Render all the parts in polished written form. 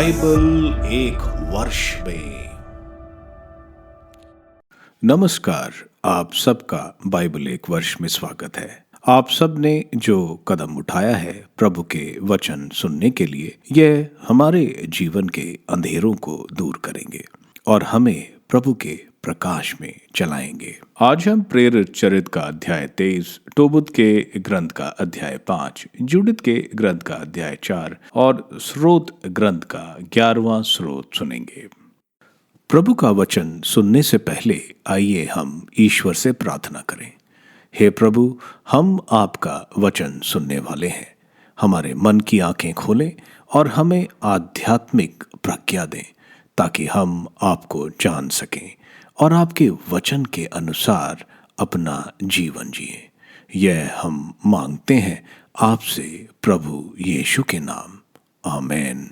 Bible एक वर्ष में। नमस्कार, आप सबका बाइबल एक वर्ष में स्वागत है। आप सब ने जो कदम उठाया है प्रभु के वचन सुनने के लिए, यह हमारे जीवन के अंधेरों को दूर करेंगे और हमें प्रभु के प्रकाश में चलाएंगे। आज हम प्रेरित चरित्र का अध्याय 23, टोबत के ग्रंथ का अध्याय 5, जूडित के ग्रंथ का अध्याय 4 और स्रोत ग्रंथ का 11वां स्रोत सुनेंगे। प्रभु का वचन सुनने से पहले आइए हम ईश्वर से प्रार्थना करें। हे प्रभु, हम आपका वचन सुनने वाले हैं। हमारे मन की आंखें खोलें और हमें आध्यात्मिक प्रज्ञा दें ताकि हम आपको जान सकें और आपके वचन के अनुसार अपना जीवन जिए। यह हम मांगते हैं आपसे प्रभु यीशु के नाम, आमीन।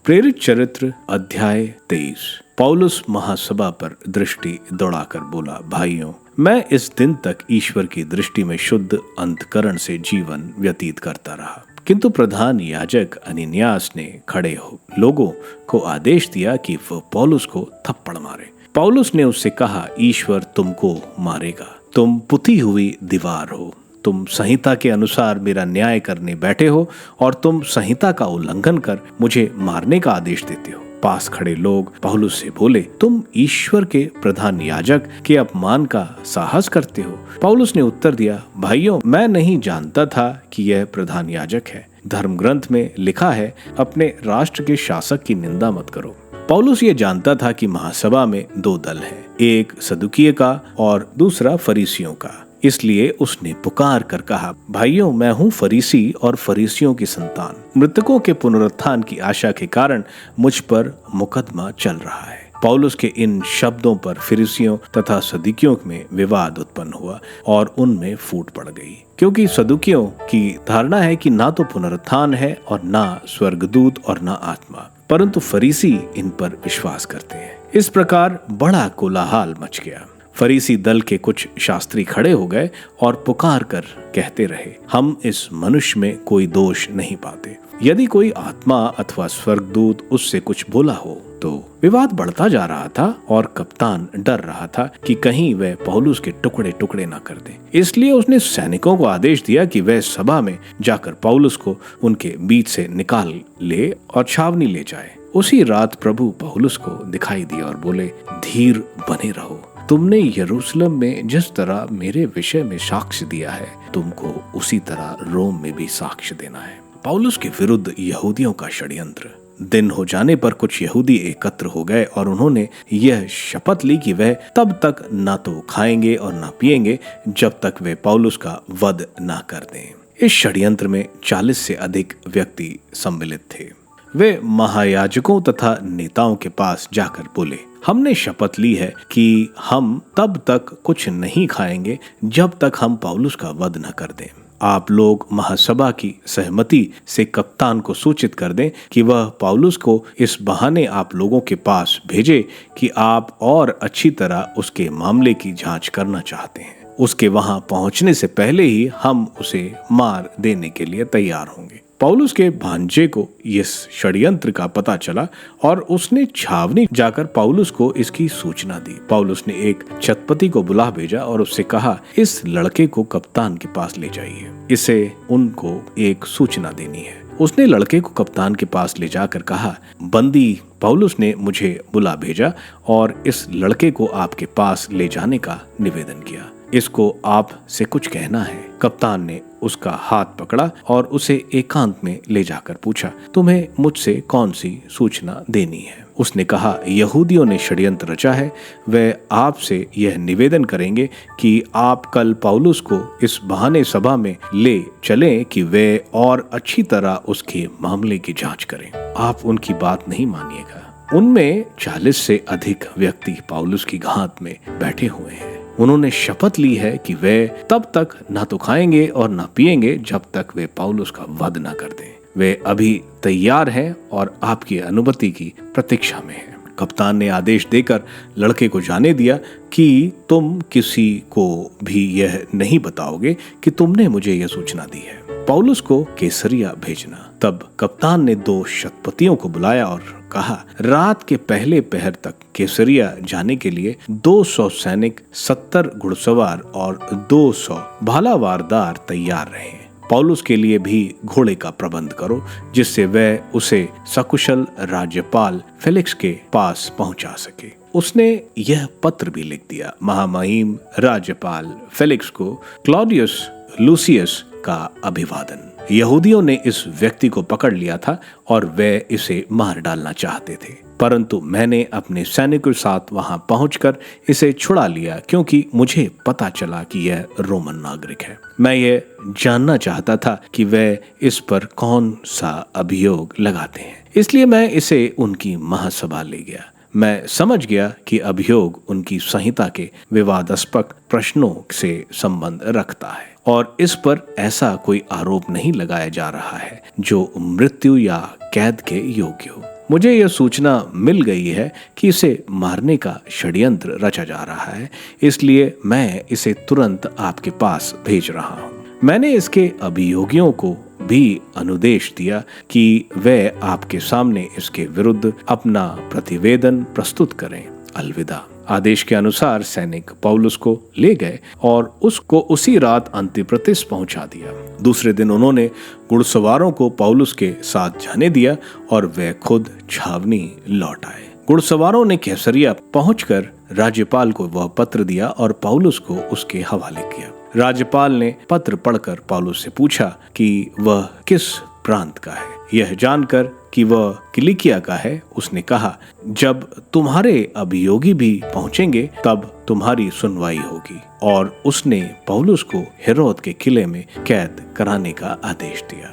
प्रेरित चरित्र अध्याय 23। पौलुस महासभा पर दृष्टि दौड़ाकर बोला, भाइयों, मैं इस दिन तक ईश्वर की दृष्टि में शुद्ध अंतकरण से जीवन व्यतीत करता रहा, किंतु प्रधान याजक अनिन्यास ने खड़े हो लोगों को आदेश दिया कि वह पौलुस को थप्पड़ मारे। पौलुस ने उससे कहा, ईश्वर तुमको मारेगा। तुम पुती हुई दीवार हो। तुम संहिता के अनुसार मेरा न्याय करने बैठे हो और तुम संहिता का उल्लंघन कर मुझे मारने का आदेश देते हो। पास खड़े लोग पौलुस से बोले, तुम ईश्वर के प्रधान याजक के अपमान का साहस करते हो। पौलुस ने उत्तर दिया, भाइयों, मैं नहीं जानता था कि यह प्रधान याजक है। धर्म ग्रंथ में लिखा है, अपने राष्ट्र के शासक की निंदा मत करो। पौलुस ये जानता था कि महासभा में दो दल हैं, एक सदुकियों का और दूसरा फरीसियों का। इसलिए उसने पुकार कर कहा, भाइयों, मैं हूँ फरीसी और फरीसियों की संतान। मृतकों के पुनरुत्थान की आशा के कारण मुझ पर मुकदमा चल रहा है। पौलुस के इन शब्दों पर फरीसियों तथा सदुकियों में विवाद उत्पन्न हुआ और उनमें फूट पड़ गई, क्योंकि सदुकियों की धारणा है कि ना तो पुनरुत्थान है और ना स्वर्गदूत और ना आत्मा, परंतु फरीसी इन पर विश्वास करते हैं। इस प्रकार बड़ा कोलाहल मच गया। फरीसी दल के कुछ शास्त्री खड़े हो गए और पुकार कर कहते रहे, हम इस मनुष्य में कोई दोष नहीं पाते। यदि कोई आत्मा अथवा स्वर्गदूत उससे कुछ बोला हो तो विवाद बढ़ता जा रहा था और कप्तान डर रहा था कि कहीं वह पौलुस के टुकड़े टुकड़े न कर दे। इसलिए उसने सैनिकों को आदेश दिया कि वह सभा में जाकर पौलुस को उनके बीच से निकाल ले और छावनी ले जाए। उसी रात प्रभु पौलुस को दिखाई दिया और बोले, धीर बने रहो। तुमने यरूशलेम में जिस तरह मेरे विषय में साक्ष्य दिया है, तुमको उसी तरह रोम में भी साक्ष्य देना है। पौलुस के विरुद्ध यहूदियों का षड्यंत्र। दिन हो जाने पर कुछ यहूदी एकत्र हो गए और उन्होंने यह शपथ ली कि वह तब तक ना तो खाएंगे और ना पिएंगे जब तक वे पौलुस का वध ना कर दें। इस षड्यंत्र में 40 से अधिक व्यक्ति सम्मिलित थे। वे महायाजकों तथा नेताओं के पास जाकर बोले, हमने शपथ ली है कि हम तब तक कुछ नहीं खाएंगे जब तक हम पौलुस का वध न कर दें। आप लोग महासभा की सहमति से कप्तान को सूचित कर दें कि वह पौलुस को इस बहाने आप लोगों के पास भेजे कि आप और अच्छी तरह उसके मामले की जांच करना चाहते हैं। उसके वहां पहुंचने से पहले ही हम उसे मार देने के लिए तैयार होंगे। पौलुस के भांजे को इस षड्यंत्र का पता चला और उसने छावनी जाकर पौलुस को इसकी सूचना दी। पौलुस ने एक छतपति को बुला भेजा और उससे कहा, इस लड़के को कप्तान के पास ले जाइए, इसे उनको एक सूचना देनी है। उसने लड़के को कप्तान के पास ले जाकर कहा, बंदी पौलुस ने मुझे बुला भेजा और इस लड़के को आपके पास ले जाने का निवेदन किया। इसको आप से कुछ कहना है। कप्तान ने उसका हाथ पकड़ा और उसे एकांत में ले जाकर पूछा, तुम्हें मुझसे कौन सी सूचना देनी है? उसने कहा, यहूदियों ने षड्यंत्र रचा है। वे आपसे यह निवेदन करेंगे कि आप कल पौलुस को इस बहाने सभा में ले चलें कि वे और अच्छी तरह उसके मामले की जांच करें। आप उनकी बात नहीं मानिएगा। उनमें 40 से अधिक व्यक्ति पौलुस की घात में बैठे हुए हैं। उन्होंने शपथ ली है कि वे तब तक ना तो खाएंगे और ना पिएंगे जब तक वे पौलुस का वध ना कर दें। वे अभी तैयार हैं और आपकी अनुमति की प्रतीक्षा में हैं। कप्तान ने आदेश देकर लड़के को जाने दिया कि तुम किसी को भी यह नहीं बताओगे कि तुमने मुझे यह सूचना दी है। पौलुस को कैसरिया भेजना। तब कप्तान ने 2 शतपतियों को बुलाया और कहा, रात के पहले पहर तक कैसरिया जाने के लिए 200 सैनिक, 70 घुड़सवार और 200 भालावारदार तैयार रहे। पौलुस के लिए भी घोड़े का प्रबंध करो, जिससे वह उसे सकुशल राज्यपाल फेलिक्स के पास पहुंचा सके। उसने यह पत्र भी लिख दिया, महामहिम राज्यपाल फेलिक्स को क्लॉडियस लूसियस का अभिवादन। यहूदियों ने इस व्यक्ति को पकड़ लिया था और वे इसे मार डालना चाहते थे, परंतु मैंने अपने सैनिकों के साथ वहां पहुंचकर इसे छुड़ा लिया, क्योंकि मुझे पता चला कि यह रोमन नागरिक है। मैं ये जानना चाहता था कि वे इस पर कौन सा अभियोग लगाते हैं, इसलिए मैं इसे उनकी महासभा ले गया। मैं समझ गया कि अभियोग उनकी संहिता के विवादास्पद प्रश्नों से संबंध रखता है और इस पर ऐसा कोई आरोप नहीं लगाया जा रहा है जो मृत्यु या कैद के योग्य हो। मुझे यह सूचना मिल गई है कि इसे मारने का षड्यंत्र रचा जा रहा है, इसलिए मैं इसे तुरंत आपके पास भेज रहा हूँ। मैंने इसके अभियोगियों को भी अनुदेश दिया कि वे आपके सामने इसके विरुद्ध अपना प्रतिवेदन प्रस्तुत करें। अलविदा। आदेश के अनुसार सैनिक पौलुस को ले गए और उसको उसी रात अंतिप्रतिस पहुंचा दिया। दूसरे दिन उन्होंने घुड़सवारों को पौलुस के साथ जाने दिया और वे खुद छावनी लौट आए। घुड़सवारों ने कैसरिया पहुंचकर राज्यपाल को वह पत्र दिया और पौलुस को उसके हवाले किया। राज्यपाल ने पत्र पढ़कर पौलुस से पूछा कि वह किस प्रांत का है। यह जानकर कि वह किलिकिया का है, उसने कहा, जब तुम्हारे अभियोगी भी पहुंचेंगे तब तुम्हारी सुनवाई होगी। और उसने पौलुस को हेरोद के किले में कैद कराने का आदेश दिया।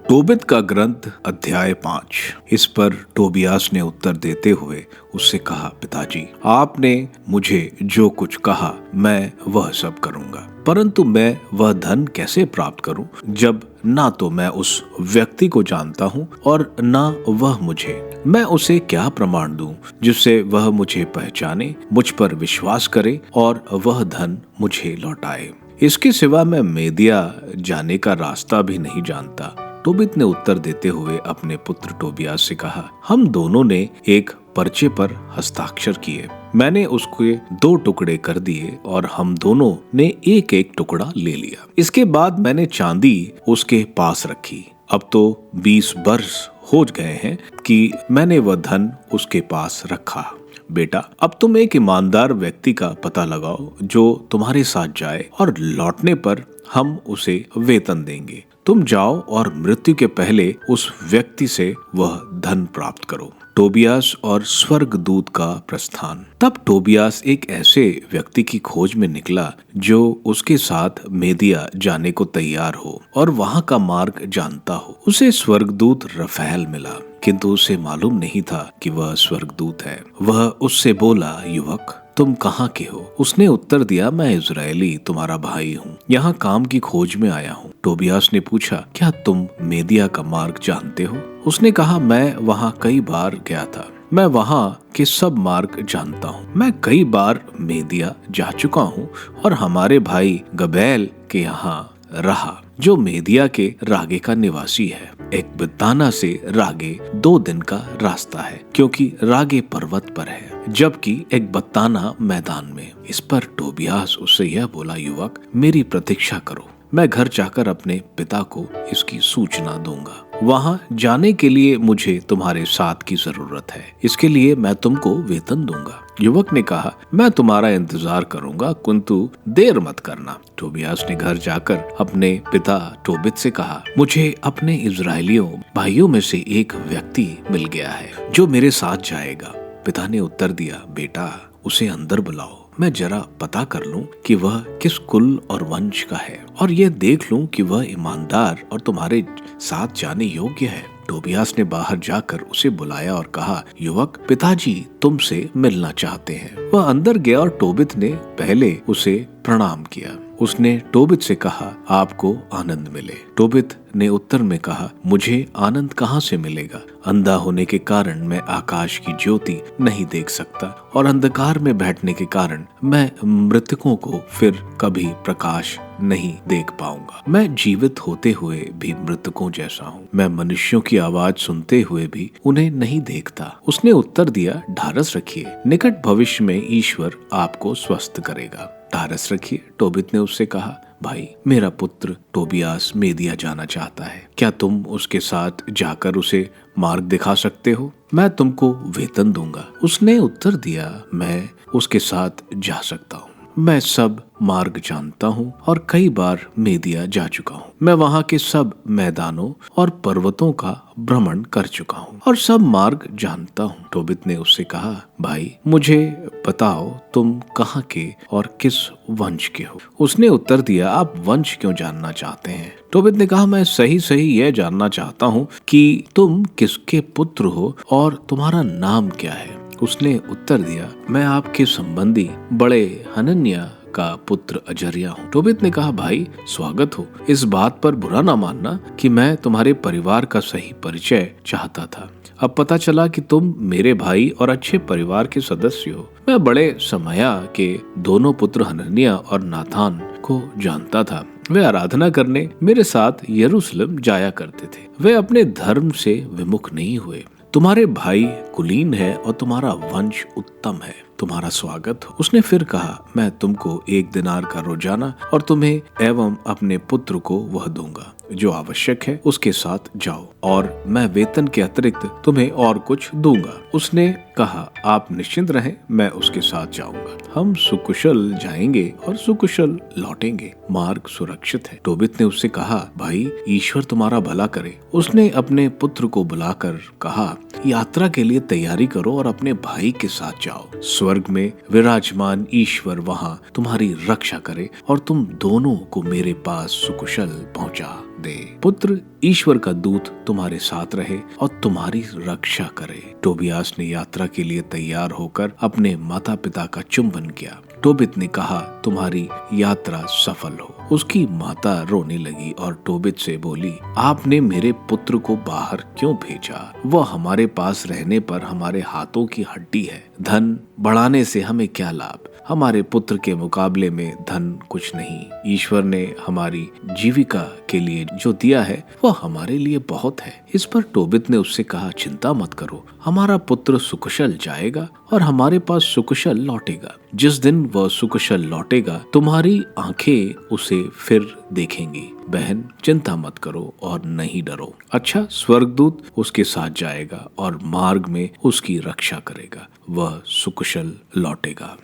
टोबित का ग्रंथ अध्याय 5। इस पर टोबियास ने उत्तर देते हुए उससे कहा, पिताजी, आपने मुझे जो कुछ कहा मैं वह सब करूंगा, परंतु मैं वह धन कैसे प्राप्त करूं जब ना तो मैं उस व्यक्ति को जानता हूं और ना वह मुझे। मैं उसे क्या प्रमाण दूं जिससे वह मुझे पहचाने, मुझ पर विश्वास करे और वह धन मुझे लौटाए। इसके सिवा मैं मेदिया जाने का रास्ता भी नहीं जानता। टोबित ने उत्तर देते हुए अपने पुत्र टोबियास से कहा, हम दोनों ने एक पर्चे पर हस्ताक्षर किए। मैंने उसके 2 टुकड़े कर दिए और हम दोनों ने एक एक टुकड़ा ले लिया। इसके बाद मैंने चांदी उसके पास रखी। अब तो 20 वर्ष हो गए हैं कि मैंने वह धन उसके पास रखा। बेटा, अब तुम एक ईमानदार व्यक्ति का पता लगाओ जो तुम्हारे साथ जाए और लौटने पर हम उसे वेतन देंगे। तुम जाओ और मृत्यु के पहले उस व्यक्ति से वह धन प्राप्त करो। टोबियास और स्वर्गदूत का प्रस्थान। तब टोबियास एक ऐसे व्यक्ति की खोज में निकला जो उसके साथ मेदिया जाने को तैयार हो और वहां का मार्ग जानता हो। उसे स्वर्गदूत रफाएल मिला, किंतु उसे मालूम नहीं था कि वह स्वर्गदूत है। वह उससे बोला, युवक, तुम कहाँ के हो? उसने उत्तर दिया, मैं इजरायली तुम्हारा भाई हूँ, यहाँ काम की खोज में आया हूँ। टोबियास ने पूछा, क्या तुम मेदिया का मार्ग जानते हो? उसने कहा, मैं वहाँ कई बार गया था, मैं वहाँ के सब मार्ग जानता हूँ। मैं कई बार मेदिया जा चुका हूँ और हमारे भाई गबैल के यहाँ रहा, जो मेदिया के रागे का निवासी है। एक बिताना से रागे 2 दिन का रास्ता है, क्योंकि रागे पर्वत पर है, जबकि एक बत्ताना मैदान में। इस पर टोबियास उससे यह बोला, युवक, मेरी प्रतीक्षा करो, मैं घर जाकर अपने पिता को इसकी सूचना दूंगा। वहां जाने के लिए मुझे तुम्हारे साथ की जरूरत है, इसके लिए मैं तुमको वेतन दूंगा। युवक ने कहा, मैं तुम्हारा इंतजार करूंगा, किंतु देर मत करना। टोबियास ने घर जाकर अपने पिता टोबित से कहा, मुझे अपने इजरायलियों भाइयों में से एक व्यक्ति मिल गया है जो मेरे साथ जाएगा। पिता ने उत्तर दिया, बेटा, उसे अंदर बुलाओ, मैं जरा पता कर लूं कि वह किस कुल और वंश का है और यह देख लूं कि वह ईमानदार और तुम्हारे साथ जाने योग्य है। टोबियास ने बाहर जाकर उसे बुलाया और कहा, युवक, पिताजी तुमसे मिलना चाहते हैं। वह अंदर गया और टोबित ने पहले उसे प्रणाम किया। उसने टोबित से कहा, आपको आनंद मिले। टोबित ने उत्तर में कहा, मुझे आनंद कहाँ से मिलेगा? अंधा होने के कारण मैं आकाश की ज्योति नहीं देख सकता और अंधकार में बैठने के कारण मैं मृतकों को फिर कभी प्रकाश नहीं देख पाऊंगा। मैं जीवित होते हुए भी मृतकों जैसा हूँ। मैं मनुष्यों की आवाज सुनते हुए भी उन्हें नहीं देखता। उसने उत्तर दिया, ढारस रखिए, निकट भविष्य में ईश्वर आपको स्वस्थ करेगा। ढारस रखिए। टोबित ने उससे कहा, भाई, मेरा पुत्र टोबियास मेदिया जाना चाहता है। क्या तुम उसके साथ जाकर उसे मार्ग दिखा सकते हो? मैं तुमको वेतन दूंगा। उसने उत्तर दिया, मैं उसके साथ जा सकता हूँ। मैं सब मार्ग जानता हूँ और कई बार मेदिया जा चुका हूँ। मैं वहाँ के सब मैदानों और पर्वतों का भ्रमण कर चुका हूँ और सब मार्ग जानता हूँ। टोबित ने उससे कहा, भाई, मुझे बताओ तुम कहाँ के और किस वंश के हो? उसने उत्तर दिया, आप वंश क्यों जानना चाहते हैं? टोबित ने कहा, मैं सही यह जानना चाहता हूँ कि तुम किसके पुत्र हो और तुम्हारा नाम क्या है। उसने उत्तर दिया, मैं आपके संबंधी बड़े हनन्या का पुत्र अजर्या हूँ। टोबित ने कहा, भाई, स्वागत हो। इस बात पर बुरा ना मानना कि मैं तुम्हारे परिवार का सही परिचय चाहता था। अब पता चला कि तुम मेरे भाई और अच्छे परिवार के सदस्य हो। मैं बड़े समया के दोनों पुत्र हनन्या और नाथान को जानता था। वे आराधना करने मेरे साथ यरूशलेम जाया करते थे। वे अपने धर्म से विमुख नहीं हुए। तुम्हारे भाई कुलीन है और तुम्हारा वंश उत्तम है। तुम्हारा स्वागत हो। उसने फिर कहा, मैं तुमको 1 दिनार का रोजाना और तुम्हें एवं अपने पुत्र को वह दूंगा। जो आवश्यक है उसके साथ जाओ और मैं वेतन के अतिरिक्त तुम्हें और कुछ दूंगा। उसने कहा, आप निश्चिंत रहें, मैं उसके साथ जाऊंगा। हम सुकुशल जाएंगे और सुकुशल लौटेंगे। मार्ग सुरक्षित है। टोबित ने उससे कहा, भाई, ईश्वर तुम्हारा भला करे। उसने अपने पुत्र को बुलाकर कहा, यात्रा के लिए तैयारी करो और अपने भाई के साथ जाओ। स्वर्ग में विराजमान ईश्वर वहाँ तुम्हारी रक्षा करे और तुम दोनों को मेरे पास सुकुशल पहुँचा दे। पुत्र ईश्वर का दूत तुम्हारे साथ रहे और तुम्हारी रक्षा करे। टोबियास ने यात्रा के लिए तैयार होकर अपने माता पिता का चुंबन किया। टोबित ने कहा, तुम्हारी यात्रा सफल हो। उसकी माता रोने लगी और टोबित से बोली, आपने मेरे पुत्र को बाहर क्यों भेजा? वह हमारे पास रहने पर हमारे हाथों की हड्डी है। धन बढ़ाने से हमें क्या लाभ? हमारे पुत्र के मुकाबले में धन कुछ नहीं। ईश्वर ने हमारी जीविका के लिए जो दिया है वह हमारे लिए बहुत है। इस पर टोबित ने उससे कहा, चिंता मत करो, हमारा पुत्र सुकुशल जाएगा और हमारे पास सुकुशल लौटेगा। जिस दिन वह सुकुशल लौटेगा तुम्हारी आंखें उसे फिर देखेंगी। बहन, चिंता मत करो और नहीं डरो। अच्छा, स्वर्गदूत उसके साथ जाएगा और मार्ग में उसकी रक्षा करेगा। वह सुकुशल लौटेगा।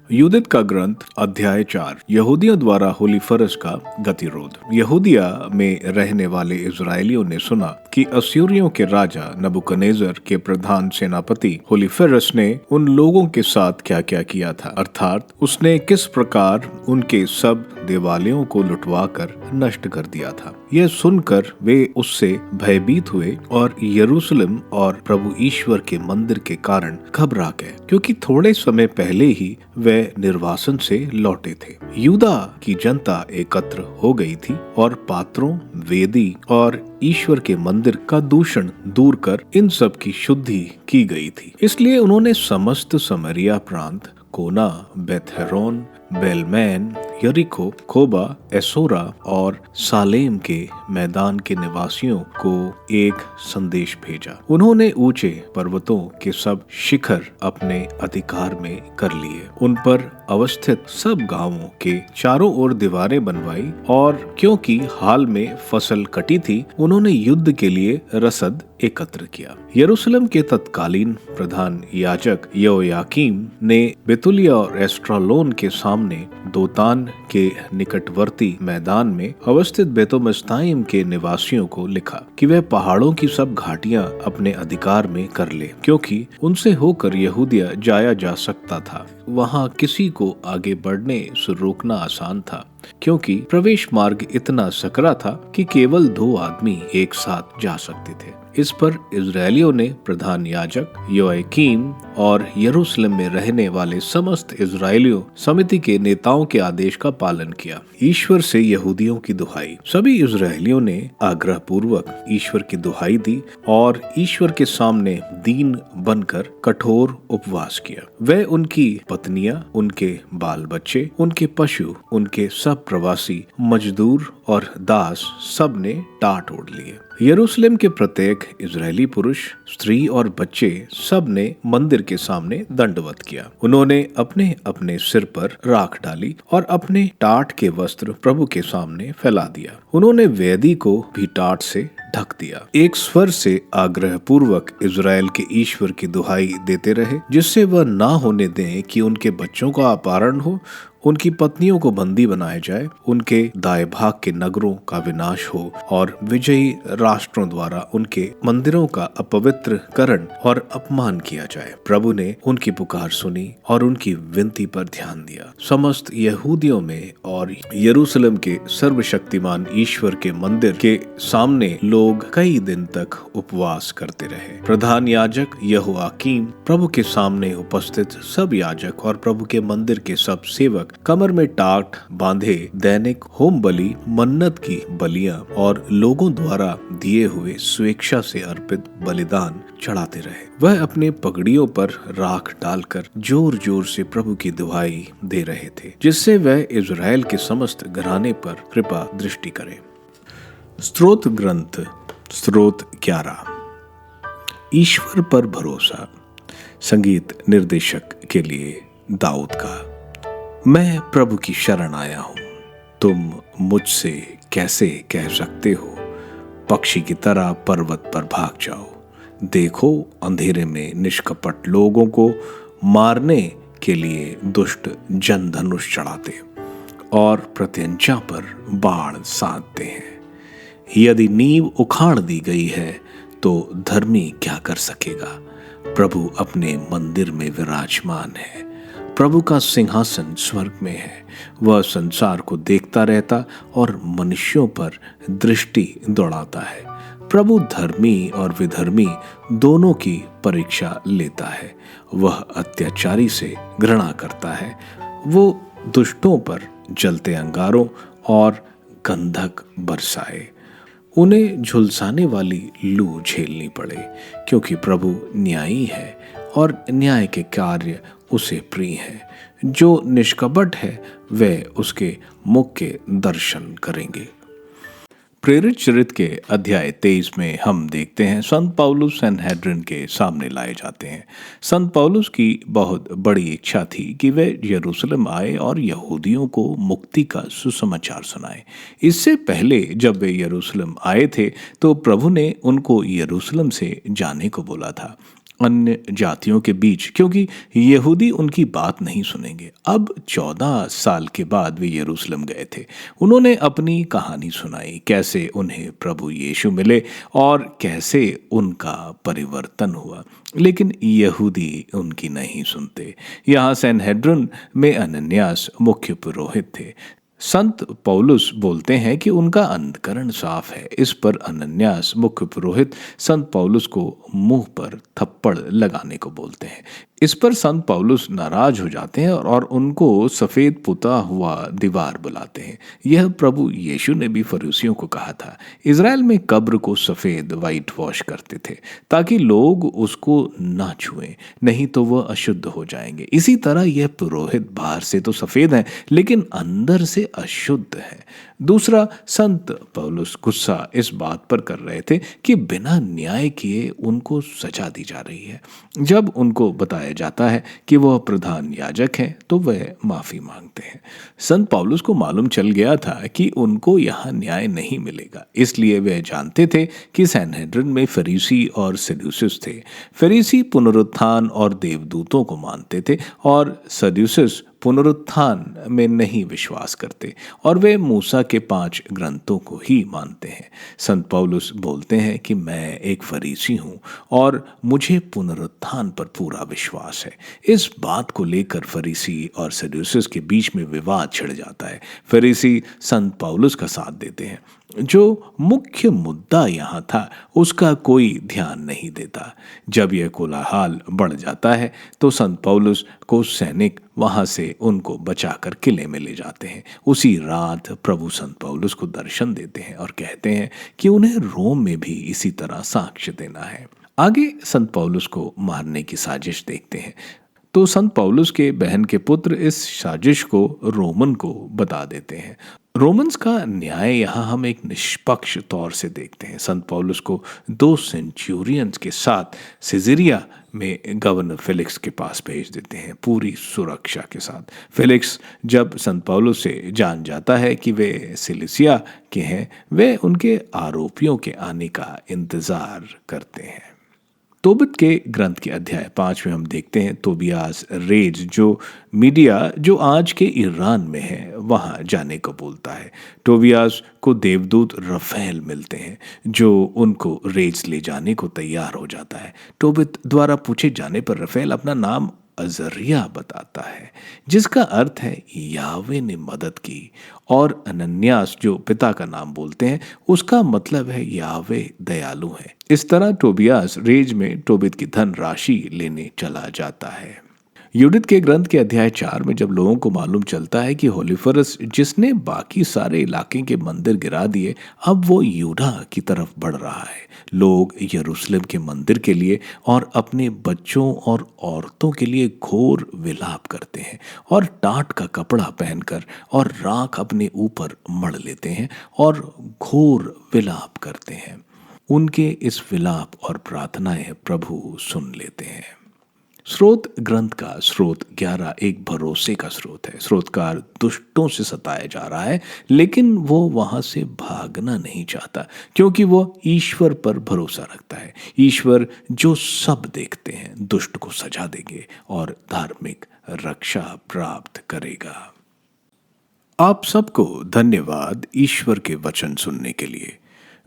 यूदित का ग्रंथ अध्याय 4। यहूदियों द्वारा होलीफरस का गतिरोध। यहूदिया में रहने वाले इजरायलियों ने सुना कि अश्शूरियों के राजा नबूकदनेस्सर के प्रधान सेनापति होलीफरस ने उन लोगों के साथ क्या क्या किया था, अर्थात उसने किस प्रकार उनके सब देवालयों को लुटवाकर नष्ट कर दिया था। यह सुनकर वे उससे भयभीत हुए और यरूशलेम और प्रभु ईश्वर के मंदिर के कारण घबरा गए, क्योंकि थोड़े समय पहले ही वे निर्वासन से लौटे थे। यूदा की जनता एकत्र हो गई थी और पात्रों, वेदी और ईश्वर के मंदिर का दूषण दूर कर इन सब की शुद्धि की गई थी। इसलिए उन्होंने समस्त समरिया प्रांत, कोना, बेथहेरोन, बेलमैन, यरीको, खोबा, एसोरा और सालेम के मैदान के निवासियों को एक संदेश भेजा। उन्होंने ऊंचे पर्वतों के सब शिखर अपने अधिकार में कर लिए, उन पर अवस्थित सब गांवों के चारों ओर दीवारें बनवाई और क्योंकि हाल में फसल कटी थी, उन्होंने युद्ध के लिए रसद एकत्र किया। यरूशलेम के तत्कालीन प्रधान याजक योयाकीम ने बेतुलिया और एस्ट्रालोन के सामने दोतान के निकटवर्ती मैदान में अवस्थित बेतोमस्ताइम के निवासियों को लिखा कि वे पहाड़ों की सब घाटियां अपने अधिकार में कर ले, क्योंकि उनसे होकर यहूदिया जाया जा सकता था। वहां किसी को आगे बढ़ने से रोकना आसान था, क्योंकि प्रवेश मार्ग इतना सकरा था कि केवल 2 आदमी एक साथ जा सकते थे। इस पर इजरायलियों ने प्रधान याजक योआकीम और यरूशलेम में रहने वाले समस्त इजरायलियों समिति के नेताओं के आदेश का पालन किया। ईश्वर से यहूदियों की दुहाई। सभी इजरायलियों ने आग्रह पूर्वक ईश्वर की दुहाई दी और ईश्वर के सामने दीन बनकर कठोर उपवास किया। वह, उनकी पत्नियां, उनके बाल बच्चे, उनके पशु, उनके सब प्रवासी मजदूर और दास सब ने टाट ओढ़ लिए। यरूशलेम के प्रत्येक इजरायली पुरुष, स्त्री और बच्चे सब ने मंदिर के सामने दंडवत किया। उन्होंने अपने अपने सिर पर राख डाली और अपने टाट के वस्त्र प्रभु के सामने फैला दिया। उन्होंने वेदी को भी टाट से ढक दिया। एक स्वर से आग्रह पूर्वक इजराइल के ईश्वर की दुहाई देते रहे, जिससे वह ना होने दें कि उनके बच्चों का अपहरण हो, उनकी पत्नियों को बंदी बनाया जाए, उनके दाएं भाग के नगरों का विनाश हो और विजयी राष्ट्रों द्वारा उनके मंदिरों का अपवित्रकरण और अपमान किया जाए। प्रभु ने उनकी पुकार सुनी और उनकी विनती पर ध्यान दिया। समस्त यहूदियों में और यरूशलेम के सर्वशक्तिमान ईश्वर के मंदिर के सामने लोग कई दिन तक उपवास करते रहे। प्रधान याजक यहोयाकीम, प्रभु के सामने उपस्थित सब याजक और प्रभु के मंदिर के सब सेवक कमर में टाट बांधे दैनिक होम बलि, मन्नत की बलियां और लोगों द्वारा दिए हुए स्वेच्छा से अर्पित बलिदान चढ़ाते रहे। वह अपने पगड़ियों पर राख डालकर जोर जोर से प्रभु की दुहाई दे रहे थे, जिससे वह इजराइल के समस्त घराने पर कृपा दृष्टि करे। स्तोत्र ग्रंथ, स्तोत्र 11। ईश्वर पर भरोसा। संगीत निर्देशक के लिए दाऊद का। मैं प्रभु की शरण आया हूँ, तुम मुझसे कैसे कह सकते हो पक्षी की तरह पर्वत पर भाग जाओ। देखो, अंधेरे में निष्कपट लोगों को मारने के लिए दुष्ट जन धनुष चढ़ाते और प्रत्यंचा पर बाण साधते हैं। यदि नींव उखाड़ दी गई है तो धर्मी क्या कर सकेगा। प्रभु अपने मंदिर में विराजमान है। प्रभु का सिंहासन स्वर्ग में है। वह संसार को देखता रहता और मनुष्यों पर दृष्टि दौड़ाता है। प्रभु धर्मी और विधर्मी दोनों की परीक्षा लेता है। वह अत्याचारी से घृणा करता है। वो दुष्टों पर जलते अंगारों और गंधक बरसाए। उन्हें झुलसाने वाली लू झेलनी पड़े, क्योंकि प्रभु न्यायी है और न्याय के कार्य उसे प्रिय है। जो निष्कपट है वे उसके मुख के दर्शन करेंगे। प्रेरित चरित्र के अध्याय 23 में हम देखते हैं संत पौलुस सैनहेड्रिन के सामने लाए जाते हैं। संत पौलुस की बहुत बड़ी इच्छा थी कि वे यरूशलेम आए और यहूदियों को मुक्ति का सुसमाचार सुनाए। इससे पहले जब वे यरूशलेम आए थे तो प्रभु ने उनको यरूशलेम से जाने को बोला था, अन्य जातियों के बीच, क्योंकि यहूदी उनकी बात नहीं सुनेंगे। अब 14 साल के बाद वे यरूशलेम गए थे। उन्होंने अपनी कहानी सुनाई, कैसे उन्हें प्रभु यीशु मिले और कैसे उनका परिवर्तन हुआ, लेकिन यहूदी उनकी नहीं सुनते। यहाँ सैनहेड्रिन में अनन्यास मुख्य पुरोहित थे। संत पौलुस बोलते हैं कि उनका अंतकरण साफ है। इस पर अनन्यास मुख्य पुरोहित संत पौलुस को मुंह पर थप्पड़ लगाने को बोलते हैं। इस पर संत पौलुस नाराज हो जाते हैं और उनको सफेद पुता हुआ दीवार बुलाते हैं। यह प्रभु यीशु ने भी फरीसियों को कहा था। इजराइल में कब्र को सफेद वाइट वॉश करते थे ताकि लोग उसको ना छुएं, नहीं तो वह अशुद्ध हो जाएंगे। इसी तरह यह पुरोहित बाहर से तो सफेद है लेकिन अंदर से अशुद्ध है। दूसरा, संत पौलुस गुस्सा इस बात पर कर रहे थे कि बिना न्याय किए उनको सजा दी जा रही है। जब उनको बताया जाता है कि वह प्रधान याजक हैं तो वह माफी मांगते हैं। संत पौलुस को मालूम चल गया था कि उनको यहाँ न्याय नहीं मिलेगा, इसलिए वे जानते थे कि सैनहेड्रिन में फरीसी और सदूसिस थे। फरीसी पुनरुत्थान और देवदूतों को मानते थे और सदूसिस पुनरुत्थान में नहीं विश्वास करते और वे मूसा के 5 ग्रंथों को ही मानते हैं। संत पौलुस बोलते हैं कि मैं एक फरीसी हूँ और मुझे पुनरुत्थान पर पूरा विश्वास है। इस बात को लेकर फरीसी और सदूसिस के बीच में विवाद छिड़ जाता है। फरीसी संत पौलुस का साथ देते हैं जो मुख्य मुद्दा यहाँ था उसका कोई ध्यान नहीं देता। जब यह कोलाहल बढ़ जाता है तो संत पौलुस को सैनिक वहां से उनको बचाकर किले में ले जाते हैं। उसी रात प्रभु संत पौलुस को दर्शन देते हैं और कहते हैं कि उन्हें रोम में भी इसी तरह साक्ष्य देना है। आगे संत पौलुस को मारने की साजिश देखते हैं। तो संत पौलुस के बहन के पुत्र इस साजिश को रोमन को बता देते हैं। रोमन्स का न्याय यहाँ हम एक निष्पक्ष तौर से देखते हैं। संत पौलुस को 2 सेंचुरियंस के साथ सिजिरिया में गवर्नर फेलिक्स के पास भेज देते हैं, पूरी सुरक्षा के साथ। फेलिक्स जब संत पौलुस से जान जाता है कि वे सिलिसिया के हैं, वे उनके आरोपियों के आने का इंतजार करते हैं। तोबित के ग्रंथ के अध्याय 5 में हम देखते हैं तोबियास रेज जो मीडिया जो आज के ईरान में है वहां जाने को बोलता है। तोबियास को देवदूत रफेल मिलते हैं जो उनको रेज ले जाने को तैयार हो जाता है। तोबित द्वारा पूछे जाने पर रफेल अपना नाम अजरिया बताता है जिसका अर्थ है यावे ने मदद की, और अनन्यास जो पिता का नाम बोलते हैं उसका मतलब है यावे दयालु है। इस तरह टोबियास रेज में टोबित की धन राशि लेने चला जाता है। यूडित के ग्रंथ के अध्याय 4 में जब लोगों को मालूम चलता है कि होलीफरस जिसने बाकी सारे इलाके के मंदिर गिरा दिए अब वो यूडा की तरफ बढ़ रहा है, लोग यरूशलेम के मंदिर के लिए और अपने बच्चों और औरतों के लिए घोर विलाप करते हैं और टाट का कपड़ा पहनकर और राख अपने ऊपर मढ़ लेते हैं और घोर विलाप करते हैं। उनके इस विलाप और प्रार्थनाएं प्रभु सुन लेते हैं। स्रोत ग्रंथ का स्रोत 11 एक भरोसे का स्रोत है। स्रोतकार दुष्टों से सताया जा रहा है लेकिन वो वहां से भागना नहीं चाहता क्योंकि वो ईश्वर पर भरोसा रखता है। ईश्वर जो सब देखते हैं दुष्ट को सजा देंगे और धार्मिक रक्षा प्राप्त करेगा। आप सबको धन्यवाद ईश्वर के वचन सुनने के लिए।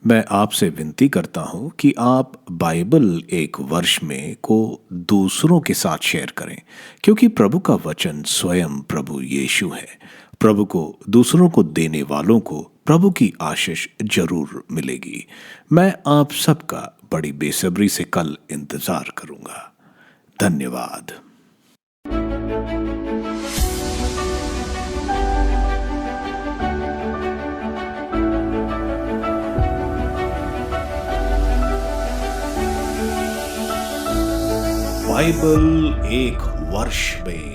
मैं आपसे विनती करता हूं कि आप बाइबल एक वर्ष में को दूसरों के साथ शेयर करें क्योंकि प्रभु का वचन स्वयं प्रभु यीशु है। प्रभु को दूसरों को देने वालों को प्रभु की आशीष जरूर मिलेगी। मैं आप सबका बड़ी बेसब्री से कल इंतजार करूंगा। धन्यवाद। बाइबल एक वर्ष में